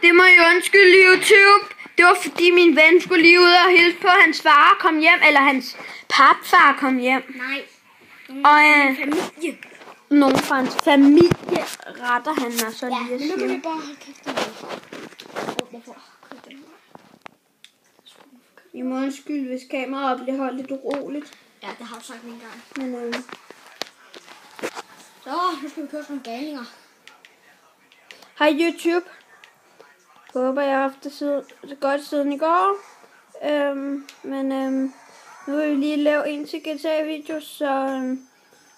Det må I undskylde, YouTube. Det var fordi min ven skulle lige ud og hilse på hans far kom hjem, eller hans papfar kom hjem. Nej. Og Familie. nogen fra hans familie retter han mig så lige Ja, at men nu kan sige. vi bare holde kæft. I må undskylde, hvis kameraet bliver holdt lidt uroligt. Ja, det har du sagt en gang. Men Så, nu skal vi køre sådan nogle galninger. hej YouTube. Håber jeg har haft det godt siden i går. Nu vil vi lige lave en til GTA-video, så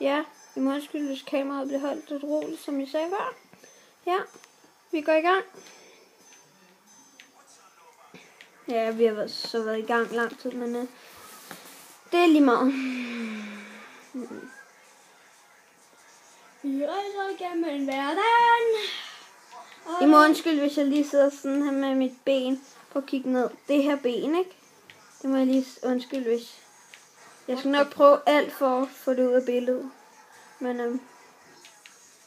ja, I må undskylde, hvis kameraet bliver holdt lidt roligt, som jeg sagde før. Ja, vi går i gang. Ja, vi har været i gang lang tid, men det er lige meget. Vi rejser igennem en hverdag. I må undskylde, hvis jeg lige sidder sådan her med mit ben på at kigge ned. Det her ben, ikke? Det må jeg lige undskylde, hvis... Jeg skal nok prøve alt for at få det ud af billedet. Men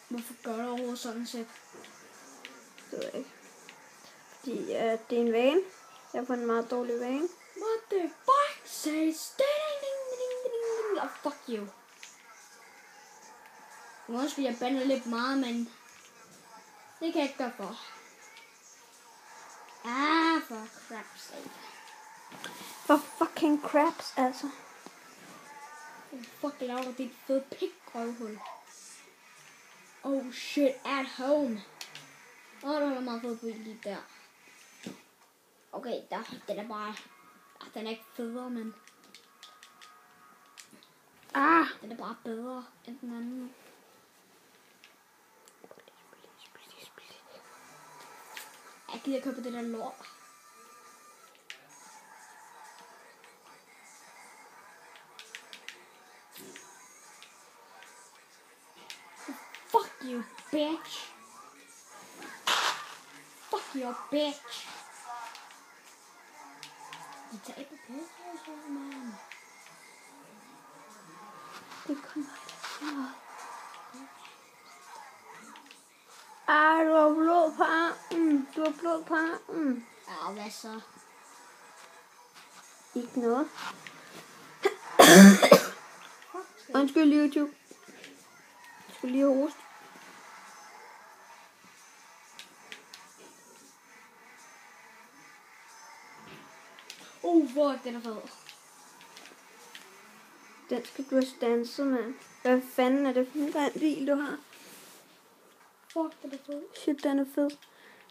Hvorfor gør du overhovedet sådan set? det ved jeg ikke. Fordi det er en vane. Jeg har fået en meget dårlig vane. What the fuck? Say ding ding ding ding. Oh, fuck you. Måske jeg bander lidt meget, men det kan jeg ikke gøre for. For crap's sake. For fucking craps, altså. Fuck laver dit fede pikrøvhul. Oh shit, at home. Der var meget fed bil lige der. Okay, den er bare... Den er ikke federe, men... Den er bare bedre end den anden. Jeg gider købe det der lort. Fuck you, bitch. Fuck you, bitch. De tager på pæsehøjser, man. Det kommer du har blod på armen. Du har blod på armen. Ja, hvad så? Ikke noget. Undskyld, YouTube. Jeg skulle lige hoste. Hvor den er fed. Den skal du have stanset, mand. Hvad fanden er det for en grim bil, du har? Fuck, den er fed. Shit, den er fed.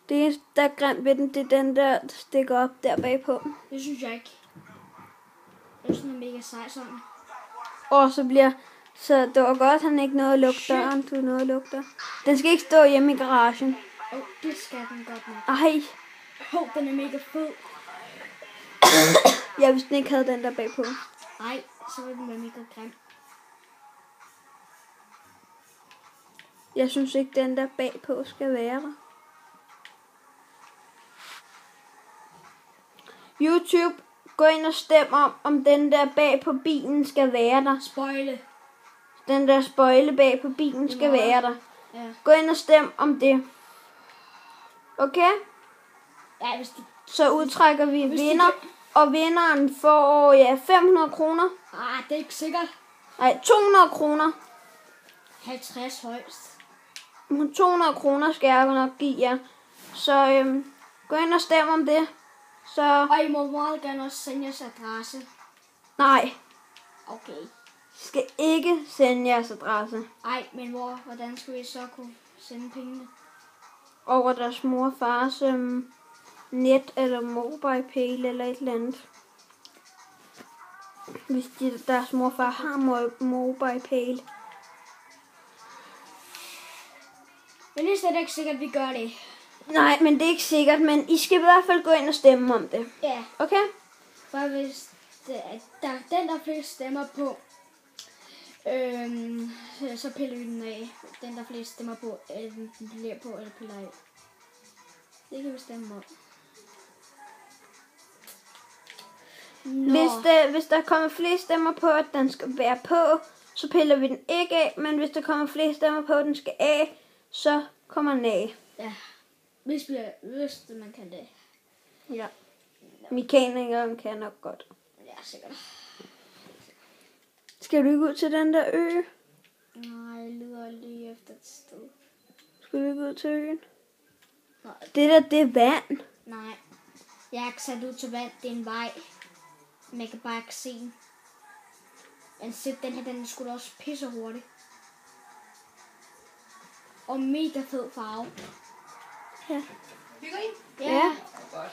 Det eneste, der er grimt ved den, det er den der stikker op der bagpå. Det synes jeg ikke. Jeg synes, den er mega sej sådan. Og så det var godt, han ikke nåede at lukke døren. Du nåede at lukke døren. Den skal ikke stå hjemme i garagen. Det skal den godt nok. Ej. Den er mega fed. Ja, hvis den ikke havde den der bagpå. Nej, så ville den være mega grim. Jeg synes ikke, den der bagpå skal være der. YouTube, gå ind og stem om den der bag på bilen skal være der. Spøjle. Den der spøjle bag på bilen skal være der. Ja. Gå ind og stem om det. Okay? Ja, hvis de... Så udtrækker vi vinder. Og vinderen får 500 kroner. det er ikke sikkert. Nej, 200 kroner. 50 højst. 200 kroner skal jeg nok give jer. Så gå ind og stem om det. Så... Og I må meget gerne også sende jeres adresse. Nej. Okay. I skal ikke sende jeres adresse. Ej, men hvordan skulle I så kunne sende pengene? Over deres mor og fars net eller mobile pay eller et eller andet. Hvis deres mor og far har mobile pay. Men det er slet ikke sikkert, at vi gør det. Nej, men det er ikke sikkert, men I skal i hvert fald gå ind og stemme om det. Ja. Okay? For hvis den der flest stemmer på, så piller vi den af. Den der flest stemmer på, den bliver på eller piller af. Det kan vi stemme om. Hvis der kommer flere stemmer på, at den skal være på, så piller vi den ikke af. Men hvis der kommer flere stemmer på, at den skal af, så kommer den af. Ja. Hvis man kan det. Ja. Mekanikeren kan nok godt. Ja, sikkert. Skal du ikke ud til den der ø? Nej, jeg leder lige efter et sted. Skal du ikke ud til øen? Nej. Det er vand. Nej. Jeg har ikke sat ud til vand. Det er en vej. Man kan bare ikke se den. Men se, den her, den er sgu da også pisse hurtig. Og mega fed farve. Ja. Hygger I? Ja. Godt.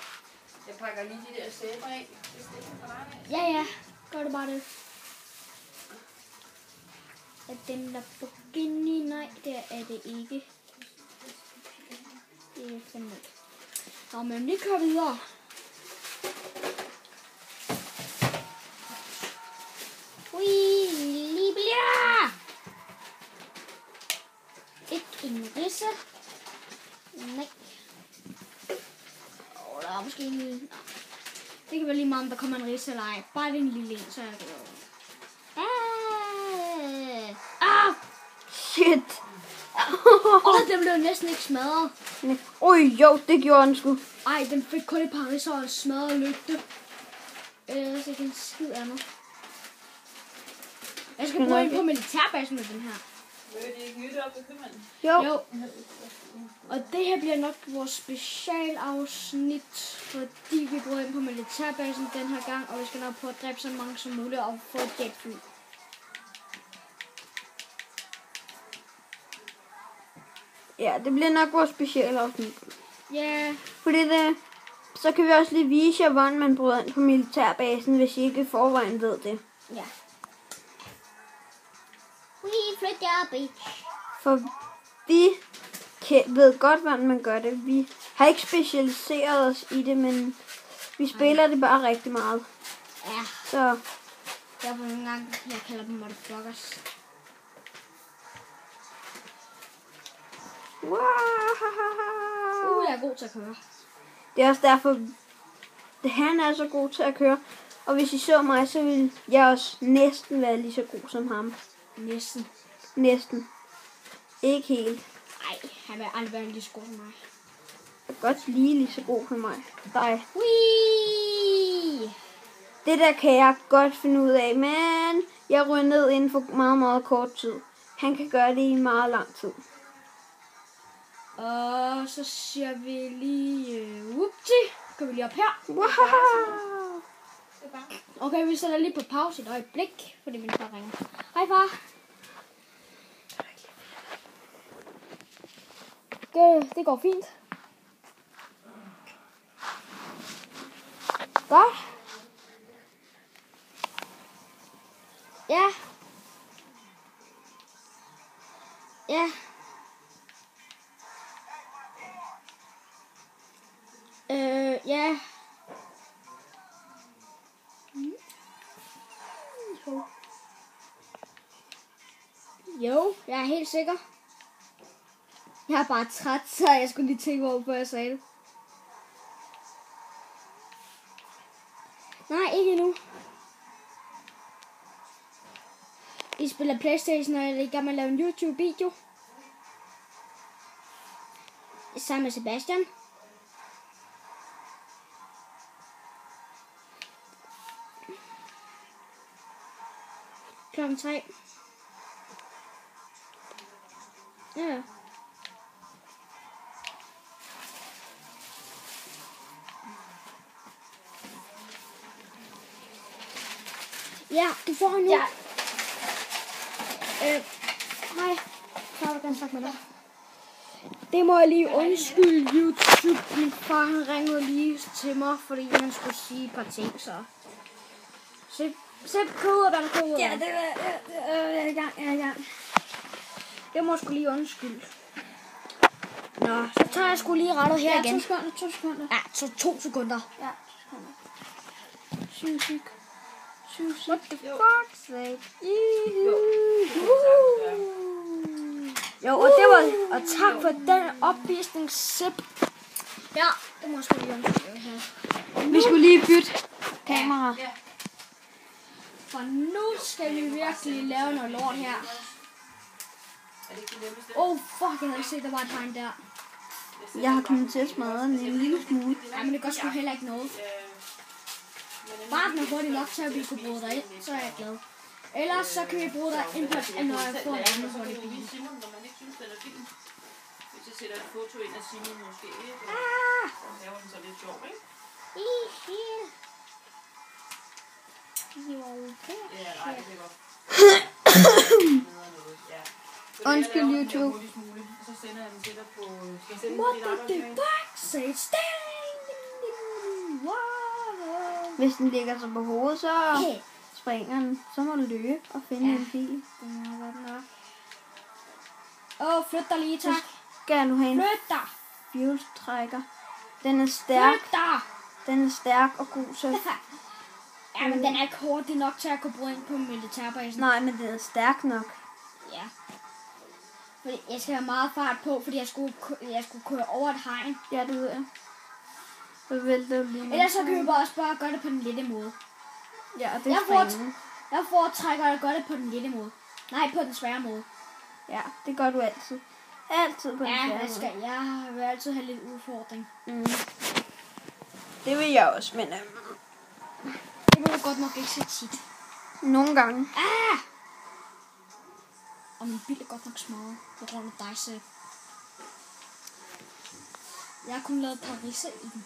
Jeg pakker lige de der sæber ind. Hvis det er for dig. Ja. Gør det bare det. Er den der Bugini? Nej, det er det ikke. Det er fandme ikke. Nå, men vi kører videre. Ui, Liblia! Ikke en risse. Nej. Der er måske en lille... Nå. Det kan være lige meget, om der kommer en risse eller ej. Bare det er en lille en, så er det jo... Shit. Den blev næsten ikke smadret. Jo, det gjorde den sgu. Ej, den fik kun et par ridser og en smadret lygte. Ellers ikke en skid andet. Jeg skal bruge en på militærbasen med den her. Vil de ikke nytte op ved købmanden? Jo. Og det her bliver nok vores specialafsnit, fordi vi bruger ind på militærbasen den her gang, og vi skal nok prøve at dræbe så mange som muligt og få et jetfly. Ja, det bliver nok vores specialafsnit. Ja. Fordi så kan vi også lige vise jer, hvordan man bryder ind på militærbasen, hvis I ikke i forvejen ved det. Ja. We flyt jer, bitch. For vi ved godt, hvordan man gør det. Vi har ikke specialiseret os i det, men vi spiller det bare rigtig meget. Ja. Så Derfor nogle gange, jeg kalder dem motherfuckers. Jeg er god til at køre. det er også derfor, han er så god til at køre. Og hvis I så mig, så ville jeg også næsten være lige så god som ham. Næsten. Næsten. Ikke helt. Nej, han vil aldrig være lige så god som mig. Jeg er godt lige så god som mig. Dig. Whee! Det der kan jeg godt finde ud af, men jeg ryger ned inden for meget, meget kort tid. Han kan gøre det i meget lang tid. Og så siger vi lige... Whoopty! Går vi lige op her. Wow! Okay, vi sætter lige på pause et øjeblik, fordi min far ringer. Hej far. Det går fint. Godt. Ja. Ja. Ja. Jo, jeg er helt sikker. Jeg er bare træt, så jeg skulle lige tænke over, før jeg sagde det. Nej, ikke endnu. I spiller PlayStation, og jeg er i gang med at lave en YouTube-video. Sammen med Sebastian. Klokken 3. Ja. Ja, du får nu. Ja. Hej. Så vil jeg gerne snakke med dig. Det må jeg lige undskylde YouTube. Min far han ringede lige til mig, fordi han skulle sige et par ting, så... Sæt koder, der er koder. Ja, det er i gang, jeg er i gang. Det må jeg sgu lige undskylde. Nå, så tager jeg sgu lige rettet her igen. 2 sekunder. Ja, så 2 sekunder. Ja, 2 sekunder. What the fuck, sake? Jo, og det var... Og tak for den opvisning, Sip. Ja, det må jeg sgu lige undskylde her. Vi skulle lige bytte kamera. Ja. For nu skal vi virkelig lave noget lort her. Er det ikke det nemmeste? Oh fuck, jeg havde set, der var et hegn der. Jeg har kommet til at smadre den en lille smule. Ja, men det gør sgu heller ikke noget. Bare den er hurtigt nok til, at vi kunne bruge dig ind, så er jeg glad. Ellers så kan vi bruge dig ind på, når jeg får en anden hurtig bil. Simon, når man ikke synes, den er fin. Hvis jeg sætter et foto ind af Simon måske, så laver den så lidt sjov, ikke? Ja, det er godt. Undskyld YouTube. Så sender jeg den til dig på... Skal jeg sende What den did til the dig? fuck say? Wow. Hvis den ligger sig på hovedet, så springer den. Så må du løbe og finde en fil. Flyt dig lige, tak. Skal du have en Flyt dig. fjolstrækker. Den er stærk. Flyt dig. Den er stærk og god så. Ja, men den er ikke hurtig nok til at kunne bruge ind på militærbasen. Nej, men den er stærk nok. Ja. Fordi jeg skal have meget fart på, fordi jeg skulle køre over et hegn. Ja, det ved jeg. Så vælter du lige nu. Ellers så kan vi bare gøre det på den lette måde. Ja, og det er springende. Jeg foretrækker at gøre det på den lette måde. Nej, på den svære måde. Ja, det gør du altid. Altid på den Ja, svære måde. jeg vil altid have lidt udfordring. Det vil jeg også, men Det vil du godt nok ikke så tit. nogle gange. Og min bil er godt nok smadret på grund af dig selv. Jeg har kun lavet Paris i den.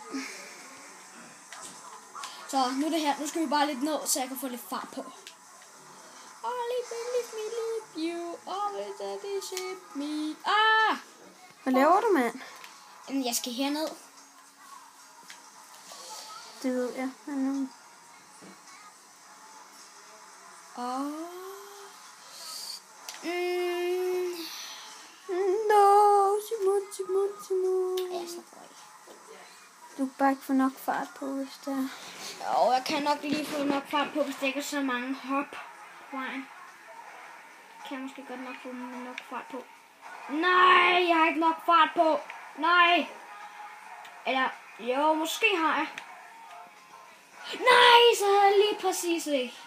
Så nu er det her. Nu skal vi bare lidt ned, så jeg kan få lidt fart på. Hvad laver du, mand? Jamen, jeg skal herned. Det ved jeg. Men no, Simon. Ja, så får jeg. Du kan bare ikke få nok fart på, hvis det er. Jo, jeg kan nok lige få nok fart på, hvis der ikke er så mange hop på vejen. Kan jeg måske godt nok få nok fart på. Nej, jeg har ikke nok fart på. Nej. Eller, jo, måske har jeg. Nej, så havde jeg lige præcis ikke.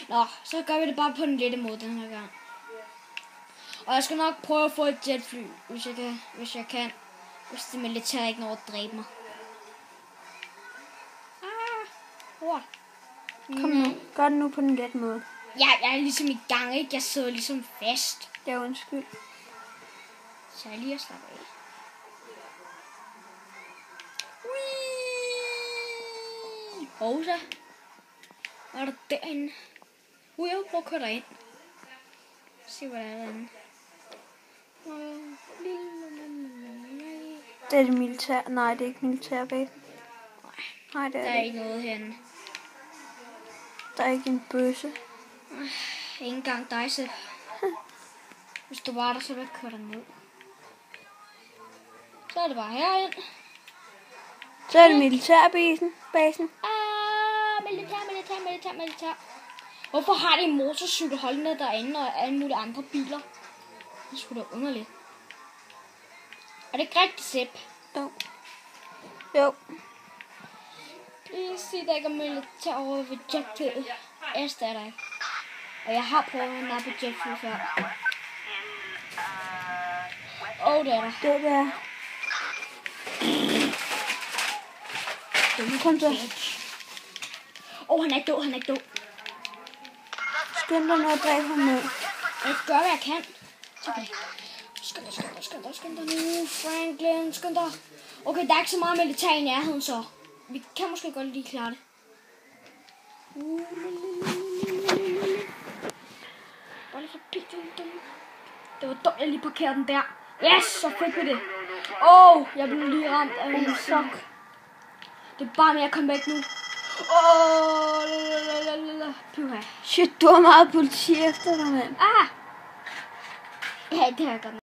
Nå, så gør vi det bare på den lette måde den her gang. Og jeg skal nok prøve at få et jetfly, hvis jeg kan. Hvis det militære ikke når at dræbe mig. Hurtigt. Kom nu. Gør det nu på den lette måde. Ja, jeg er ligesom i gang, ikke? Jeg sidder ligesom fast. Det er undskyld. Så jeg lige at slappe af. Rosa. Hvad er der derinde? Jeg vil prøve at køre derind. Se hvad der er derinde. Det er det militær. Nej, det er ikke militærbasen. Nej, det Der er er det. ikke noget herinde. Der er ikke en bøsse. Ikke engang dig selv. Hvis du var der, så ville jeg køre dig ned. Så er det bare herind. Så er det militærbasen. Militær. Hvorfor har de en motorcykel holdende derinde og alle mulige andre biler? Det er sgu da underligt. Er det ikke rigtigt, Sepp? Jo. Please sig, der ikke er militær over ved jetflyet. Yes, det er der ikke. Og jeg har prøvet at nappe jetfly før. Det er der. Det der. Kom så. Han er ikke død. Skynd dig nu at dræbe ham med. Jeg gør, hvad jeg kan. Okay. Skynd dig nu, Franklin. Skynd dig. Okay, der er ikke så meget militær i nærheden, så vi kan måske godt lige klare det. Det var dumt, jeg lige parkerede den der. Yes, så fik vi det. Jeg blev lige ramt af en sok. Det er bare med at komme væk nu. Shit, du har meget politi efter dig, mand. Ja, det har jeg godt.